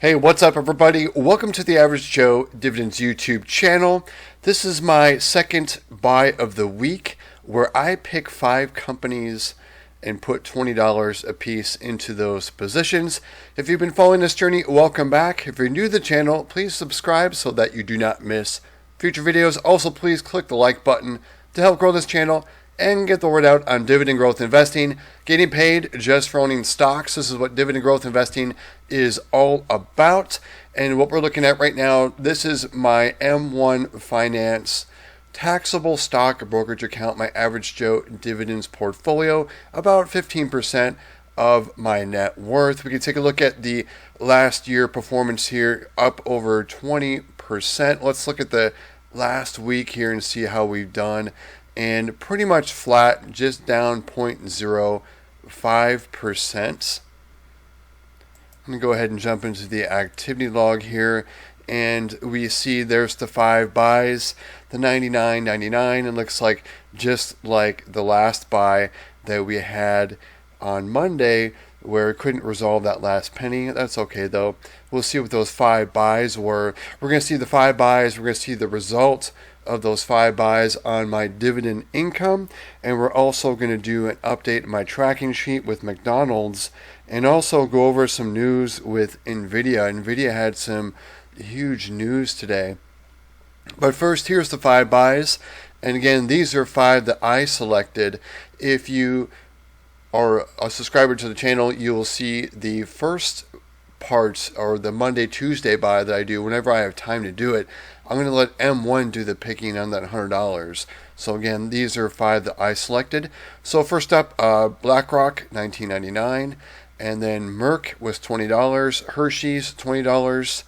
Hey, what's up, everybody? Welcome to the Average Joe Dividends YouTube channel. This is my second buy of the week where I pick 5 companies and put $20 a piece into those positions. If you've been following this journey, welcome back. If you're new to the channel, please subscribe so that you do not miss future videos. Also, please click the like button to help grow this channel and get the word out on dividend growth investing, getting paid just for owning stocks. This is what dividend growth investing is all about. And what we're looking at right now, this is my M1 Finance taxable stock brokerage account, my Average Joe Dividends portfolio, about 15% of my net worth. We can take a look at the last year performance here, up over 20%. Let's look at the last week here and see how we've done. And pretty much flat, just down 0.05%. I'm going to go ahead and jump into the activity log here, and we see there's the 5 buys, the 99.99. It looks like just like the last buy that we had on Monday where it couldn't resolve that last penny. That's okay though. We'll see what those 5 buys were. We're going to see the 5 buys. We're going to see the result of those 5 buys on my dividend income, and we're also going to do an update in my tracking sheet with McDonald's and also go over some news with Nvidia. Nvidia had some huge news today. But first, here's the 5 buys, and again, these are 5 that I selected. If you are a subscriber to the channel, you will see the first parts, or the Monday, Tuesday buy that I do whenever I have time to do it. I'm going to let M1 do the picking on that $100. So again, these are 5 that I selected. So first up, BlackRock, $19.99, and then Merck was $20, Hershey's $20,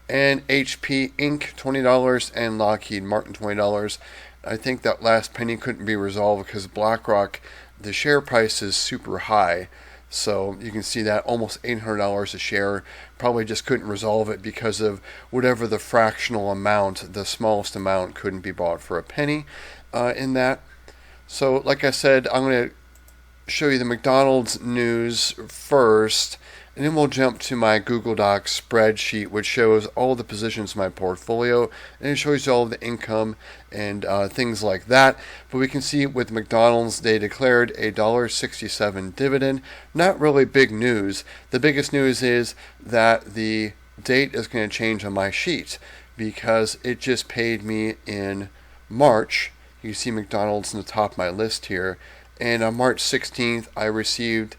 and HP Inc. $20, and Lockheed Martin $20. I think that last penny couldn't be resolved because BlackRock, the share price is super high. So you can see that almost $800 a share. Probably just couldn't resolve it because of whatever the fractional amount, the smallest amount, couldn't be bought for a penny in that. So like I said, I'm going to show you the McDonald's news first, and then we'll jump to my Google Docs spreadsheet, which shows all the positions in my portfolio, and it shows you all of the income and things like that. But we can see with McDonald's, they declared a $1.67 dividend. Not really big news. The biggest news is that the date is going to change on my sheet because it just paid me in March. You see McDonald's in the top of my list here. And on March 16th, I received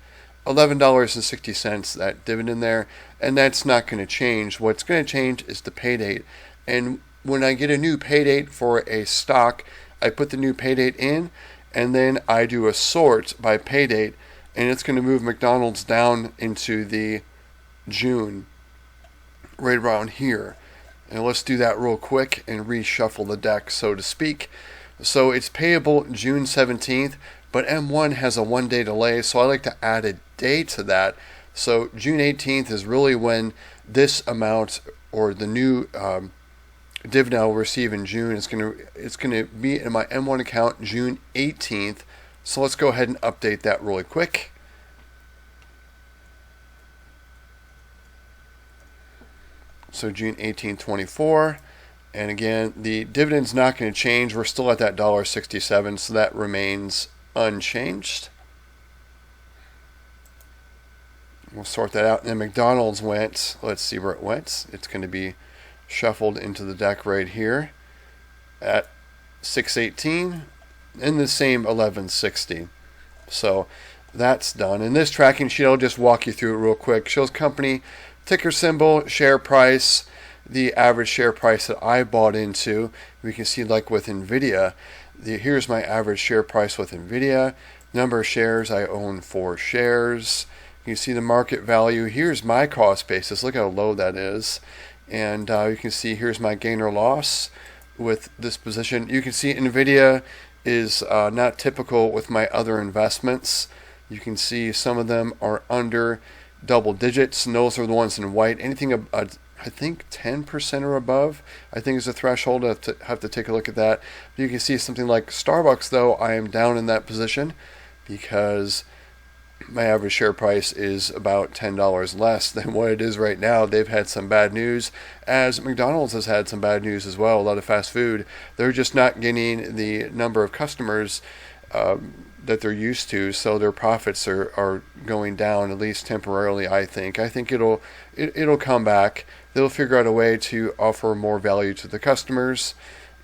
$11.60, that dividend there, and that's not going to change. What's going to change is the pay date. And when I get a new pay date for a stock, I put the new pay date in, and then I do a sort by pay date, and it's going to move McDonald's down into the June, right around here. And let's do that real quick and reshuffle the deck, so to speak. So it's payable June 17th. But M1 has a 1-day delay, so I like to add a day to that. So June 18th is really when this amount, or the new dividend I'll receive in June, it's gonna be in my M1 account June 18th. So let's go ahead and update that really quick. So June 18th, 24. And again, the dividend's not going to change. We're still at that $1.67, so that remains unchanged. We'll sort that out. And then McDonald's went, let's see where it went. It's going to be shuffled into the deck right here at 618 in the same 1160. So that's done. And this tracking sheet, I'll just walk you through it real quick. Shows company, ticker symbol, share price, the average share price that I bought into. We can see, like with Nvidia, here's my average share price with Nvidia. Number of shares, I own 4 shares. You can see the market value. Here's my cost basis. Look how low that is. And you can see here's my gain or loss with this position. You can see Nvidia is not typical with my other investments. You can see some of them are under double digits, and those are the ones in white. Anything I think 10% or above, I think is a threshold. I have to take a look at that. But you can see something like Starbucks, though, I am down in that position because my average share price is about $10 less than what it is right now. They've had some bad news, as McDonald's has had some bad news as well. A lot of fast food, they're just not getting the number of customers that they're used to, so their profits are going down, at least temporarily. I think it'll come back. They'll figure out a way to offer more value to the customers,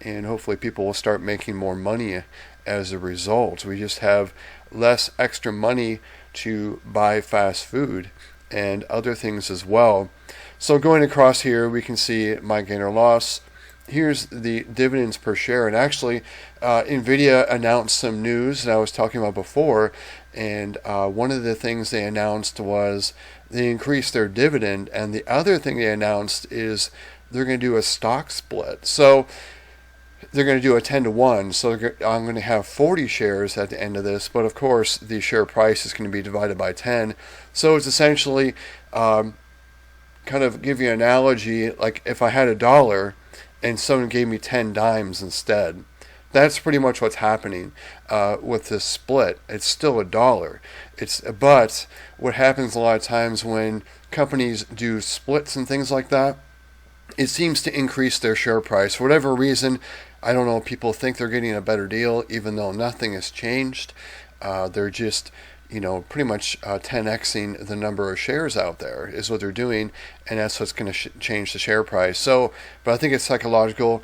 and hopefully people will start making more money as a result. We just have less extra money to buy fast food and other things as well. So going across here, we can see my gain or loss. Here's the dividends per share, and actually Nvidia announced some news that I was talking about before, and one of the things they announced was they increased their dividend, and the other thing they announced is they're going to do a stock split. So they're going to do a 10-to-1, so I'm going to have 40 shares at the end of this, but of course the share price is going to be divided by 10. So it's essentially kind of give you an analogy, like if I had $1 and someone gave me 10 dimes instead. That's pretty much what's happening with this split. It's still $1. But what happens a lot of times when companies do splits and things like that, it seems to increase their share price. For whatever reason, I don't know, people think they're getting a better deal even though nothing has changed. They're just pretty much 10xing the number of shares out there is what they're doing, and that's what's going to change the share price. So, but I think it's psychological.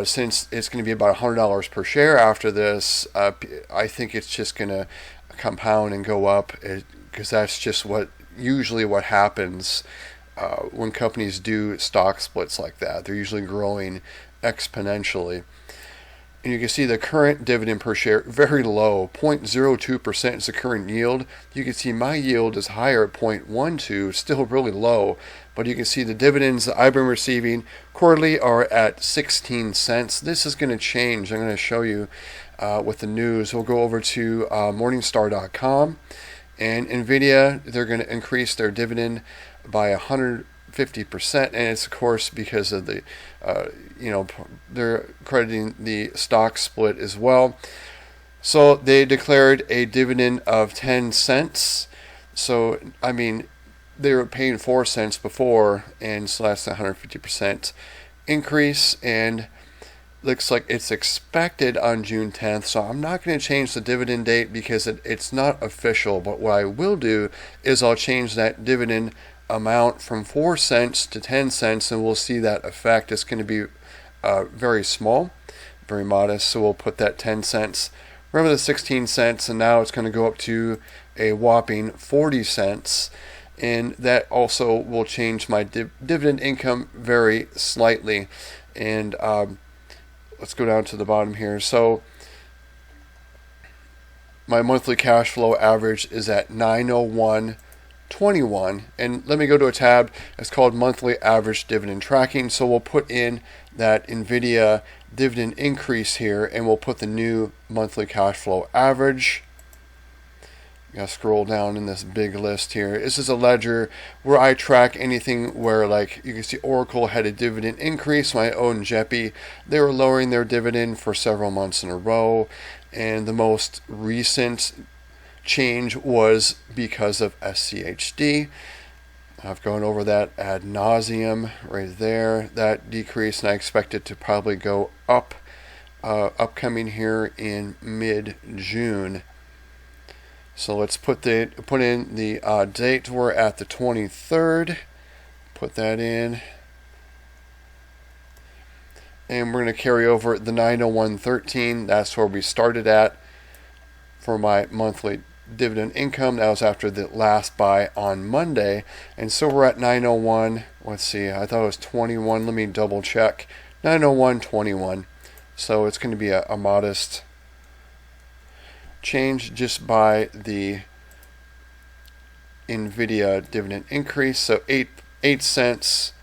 Since it's going to be about $100 per share after this, I think it's just going to compound and go up, because that's just usually what happens when companies do stock splits like that. They're usually growing exponentially. And you can see the current dividend per share, very low, 0.02% is the current yield. You can see my yield is higher at 0.12, still really low. But you can see the dividends that I've been receiving quarterly are at 16 cents. This is going to change. I'm going to show you with the news. We'll go over to Morningstar.com. And Nvidia, they're going to increase their dividend by 150%, and it's of course because of the they're crediting the stock split as well. So they declared a dividend of 10 cents. So I mean, they were paying 4 cents before, and so that's a 150% increase, and looks like it's expected on June 10th. So I'm not going to change the dividend date because it's not official, but what I will do is I'll change that dividend amount from 4 cents to 10 cents, and we'll see that effect. It's going to be very small, very modest, so we'll put that 10 cents. Remember the 16 cents, and now it's going to go up to a whopping 40 cents, and that also will change my dividend income very slightly. And let's go down to the bottom here. So my monthly cash flow average is at 901.21, and let me go to a tab. It's called monthly average dividend tracking. So we'll put in that Nvidia dividend increase here, and we'll put the new monthly cash flow average. You gotta scroll down in this big list here. This is a ledger where I track anything where, like, you can see Oracle had a dividend increase. My own JEPI, they were lowering their dividend for several months in a row, and the most recent change was because of SCHD. I've gone over that ad nauseum right there. That decrease, and I expect it to probably go up upcoming here in mid-June. So let's put in the date. We're at the 23rd. Put that in. And we're going to carry over the 901.13. That's where we started at for my monthly dividend income. That was after the last buy on Monday, and so we're at 901. Let's see, I thought it was 21. Let me double check. 901.21. So it's going to be a modest change just by the Nvidia dividend increase. So 8 cents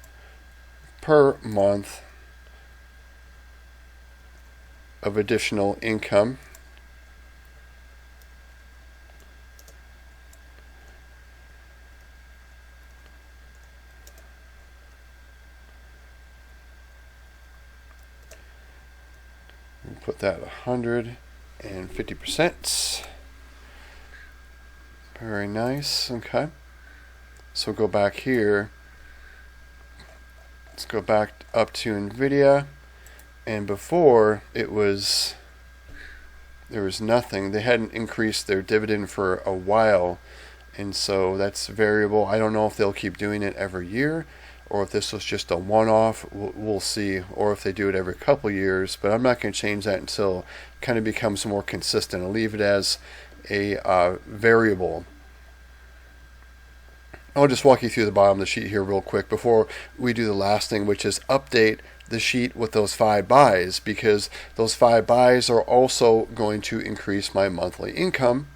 per month of additional income. Put that 150%. Very nice. Okay. So go back here. Let's go back up to Nvidia. And before there was nothing. They hadn't increased their dividend for a while. And so that's variable. I don't know if they'll keep doing it every year or if this was just a one-off. We'll see. Or if they do it every couple years. But I'm not going to change that until it kind of becomes more consistent. I'll leave it as a variable. I'll just walk you through the bottom of the sheet here real quick before we do the last thing, which is update the sheet with those 5 buys, because those 5 buys are also going to increase my monthly income.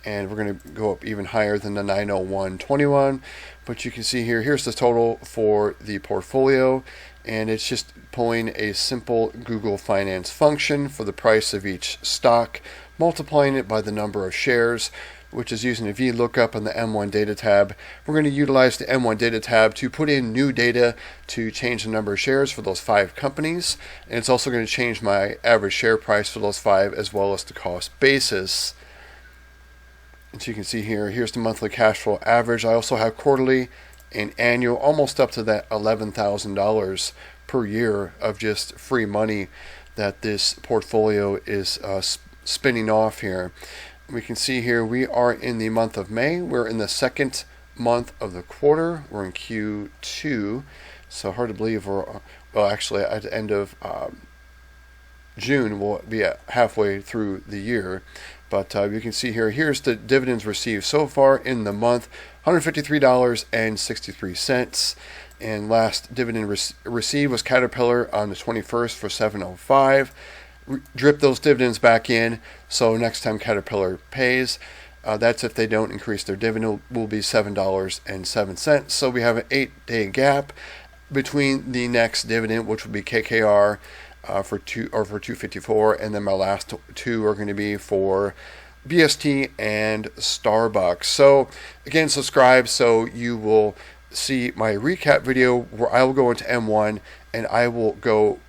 And we're going to go up even higher than the 901.21. But you can see here, here's the total for the portfolio. And it's just pulling a simple Google Finance function for the price of each stock, multiplying it by the number of shares, which is using a VLOOKUP on the M1 data tab. We're going to utilize the M1 data tab to put in new data to change the number of shares for those 5 companies. And it's also going to change my average share price for those 5 as well as the cost basis. As you can see here, here's the monthly cash flow average. I also have quarterly and annual, almost up to that $11,000 per year of just free money that this portfolio is spinning off here. We can see here we are in the month of May. We're in the second month of the quarter. We're in Q2. So hard to believe we're, well, actually at the end of June, we'll be at halfway through the year. But you can see here, here's the dividends received so far in the month, $153.63. And last dividend received was Caterpillar on the 21st for $7.05. Drip those dividends back in, so next time Caterpillar pays, that's if they don't increase their dividend, will be $7.07. So we have an 8-day gap between the next dividend, which will be KKR for 254, and then my last 2 are going to be for BST and Starbucks. So again, subscribe so you will see my recap video where I will go into M1 and I will go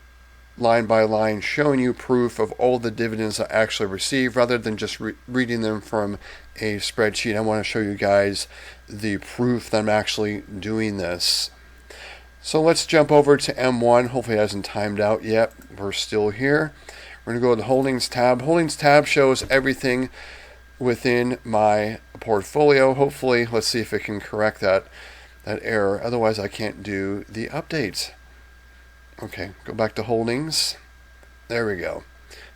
line by line showing you proof of all the dividends I actually receive rather than just reading them from a spreadsheet. I want to show you guys the proof that I'm actually doing this. So let's jump over to M1. Hopefully it hasn't timed out yet. We're still here. We're going to go to the Holdings tab. Holdings tab shows everything within my portfolio. Hopefully, let's see if it can correct that error. Otherwise, I can't do the updates. Okay, go back to Holdings. There we go.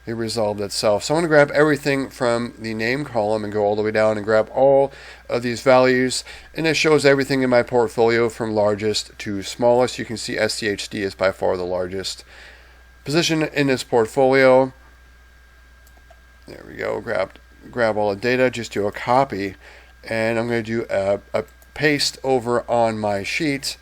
It resolved itself. So I'm going to grab everything from the name column and go all the way down and grab all of these values. And it shows everything in my portfolio from largest to smallest. You can see SCHD is by far the largest position in this portfolio. There we go. Grab all the data, just do a copy. And I'm going to do a paste over on my sheet.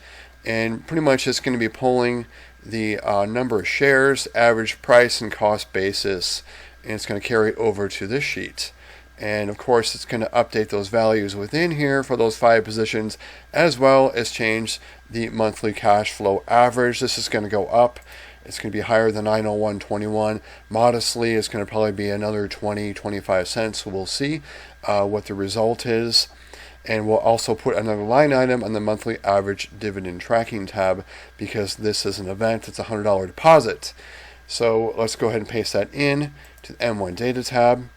And pretty much it's going to be pulling the number of shares, average price, and cost basis, and it's going to carry over to this sheet. And of course it's going to update those values within here for those 5 positions, as well as change the monthly cash flow average. This is going to go up. It's going to be higher than 901.21. Modestly, it's going to probably be another 20-25 cents. We'll see what the result is. And we'll also put another line item on the monthly average dividend tracking tab because this is an event. It's a $100 deposit. So let's go ahead and paste that in to the M1 data tab.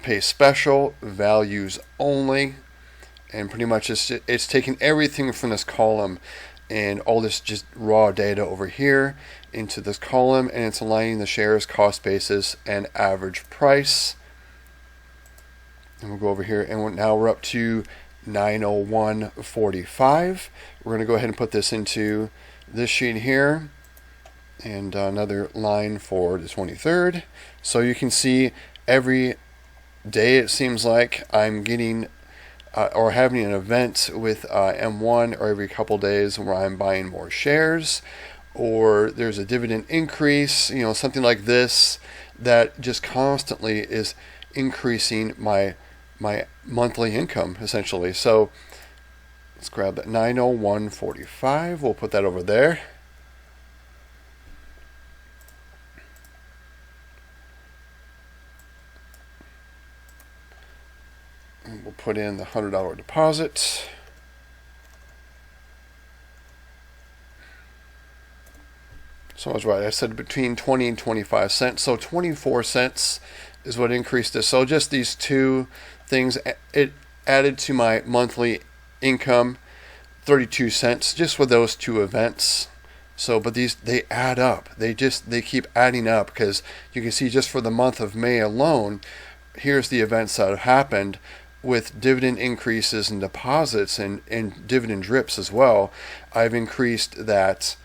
Paste special, values only. And pretty much it's taking everything from this column and all this just raw data over here into this column, and it's aligning the shares, cost basis, and average price. And we'll go over here, and now we're up to 901.45. We're going to go ahead and put this into this sheet here, and another line for the 23rd. So you can see every day it seems like I'm getting or having an event with M1, or every couple days where I'm buying more shares, or there's a dividend increase, something like this that just constantly is increasing my monthly income, essentially. So let's grab that 901.45. We'll put that over there. And we'll put in the $100 deposit. So I was right. I said between 20 and 25 cents. So 24 cents is what increased this. So just these two things, it added to my monthly income 32 cents just with those two events. So, but these, they add up. They keep adding up, because you can see just for the month of May alone, here's the events that have happened with dividend increases and deposits and dividend drips as well. I've increased that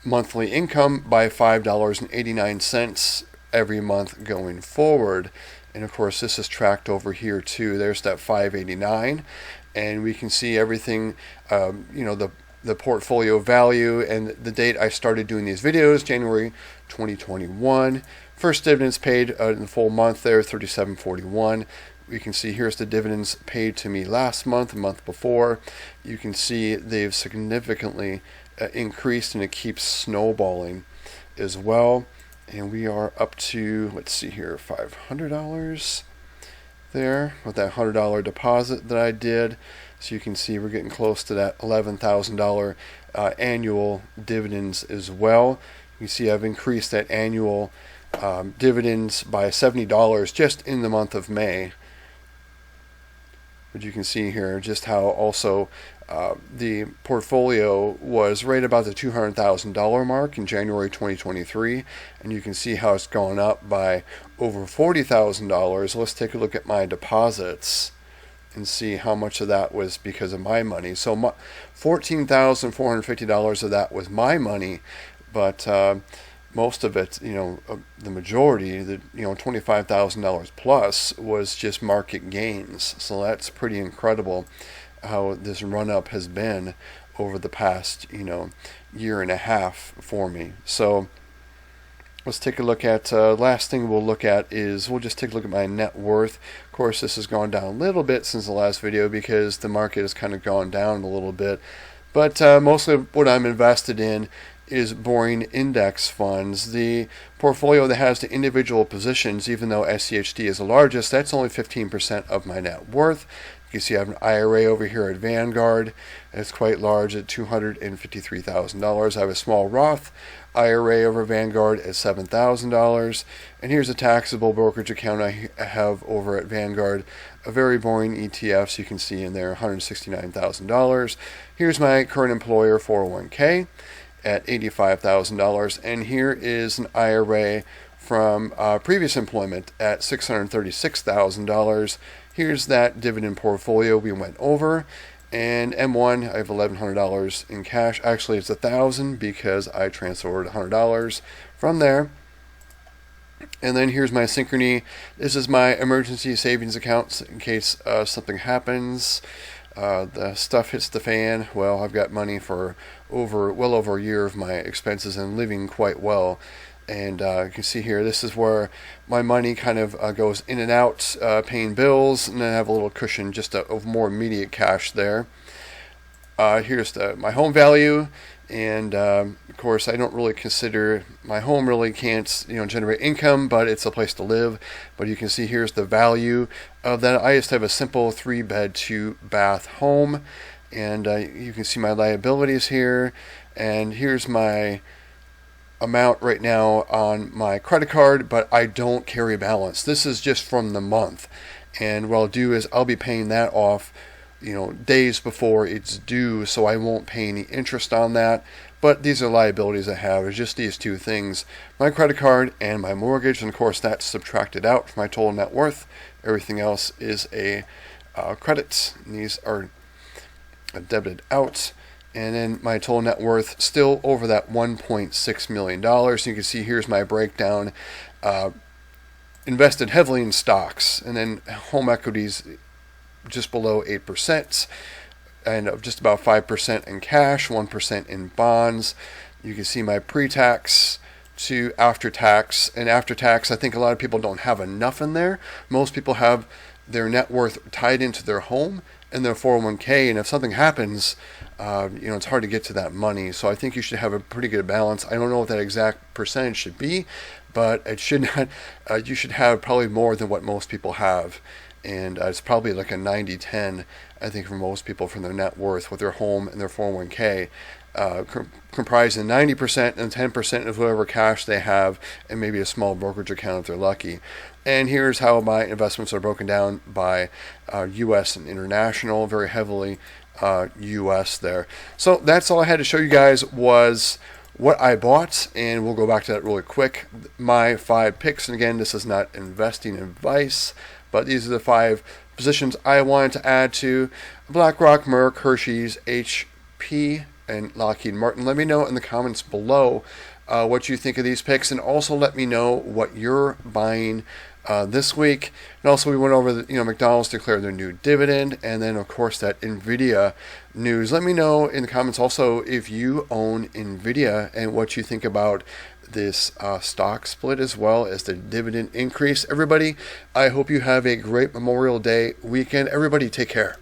monthly income by $5.89 every month going forward. And of course, this is tracked over here too. There's that $5.89, and we can see everything, the portfolio value and the date I started doing these videos, January 2021. First dividends paid in the full month there, $37.41. We can see here's the dividends paid to me last month, the month before. You can see they've significantly increased, and it keeps snowballing as well. And we are up to, let's see here, $500 there with that $100 deposit that I did. So you can see we're getting close to that $11,000 annual dividends as well. You see I've increased that annual dividends by $70 just in the month of May. But you can see here just how also the portfolio was right about the $200,000 mark in January 2023, and you can see how it's gone up by over $40,000. Let's take a look at my deposits and see how much of that was because of my money. So $14,450 of that was my money, but most of it, the majority, $25,000 plus was just market gains. So that's pretty incredible how this run up has been over the past, year and a half for me. So let's take a look at, last thing we'll look at is, we'll just take a look at my net worth. Of course, this has gone down a little bit since the last video because the market has kind of gone down a little bit. But mostly what I'm invested in is boring index funds. The portfolio that has the individual positions, even though SCHD is the largest, that's only 15% of my net worth. You can see I have an IRA over here at Vanguard. It's quite large at $253,000. I have a small Roth IRA over Vanguard at $7,000. And here's a taxable brokerage account I have over at Vanguard. A very boring ETF, so you can see in there $169,000. Here's my current employer 401k at $85,000. And here is an IRA from previous employment at $636,000. Here's that dividend portfolio we went over. And M1, I have $1,100 in cash. Actually, it's $1,000 because I transferred $100 from there. And then here's my Synchrony. This is my emergency savings account in case something happens. The stuff hits the fan. Well, I've got money for well over a year of my expenses and living quite well. And you can see here, this is where my money kind of goes in and out, paying bills, and then I have a little cushion just of more immediate cash there. Here's my home value, and of course I don't really consider my home really can't generate income, but it's a place to live. But you can see here's the value of that. I just have a simple 3-bed 2-bath home, and you can see my liabilities here, and here's my amount right now on my credit card, but I don't carry a balance. This is just from the month, and what I'll do is I'll be paying that off days before it's due, so I won't pay any interest on that. But these are liabilities I have. It's just these two things, my credit card and my mortgage, and of course that's subtracted out from my total net worth. Everything else is a credit, and these are debited out. And then my total net worth still over that $1.6 million. So you can see here's my breakdown. Invested heavily in stocks, and then home equities just below 8%, and just about 5% in cash, 1% in bonds. You can see my pre-tax to after-tax. And after-tax, I think a lot of people don't have enough in there. Most people have their net worth tied into their home and their 401k, and if something happens, it's hard to get to that money. So I think you should have a pretty good balance. I don't know what that exact percentage should be, but it should not. You should have probably more than what most people have. and it's probably like a 90-10, I think, for most people from their net worth with their home and their 401k. Comprising 90% and 10% of whatever cash they have, and maybe a small brokerage account if they're lucky. And here's how my investments are broken down by U.S. and international, very heavily U.S. there. So that's all I had to show you guys was what I bought, and we'll go back to that really quick. My 5 picks, and again, this is not investing advice, but these are the 5 positions I wanted to add to BlackRock, Merck, Hershey's, HP, and Lockheed Martin. Let me know in the comments below what you think of these picks, and also let me know what you're buying this week. And also, we went over the, McDonald's declared their new dividend, and then of course that Nvidia news. Let me know in the comments also if you own Nvidia and what you think about this stock split as well as the dividend increase. Everybody, I hope you have a great Memorial Day weekend. Everybody, take care.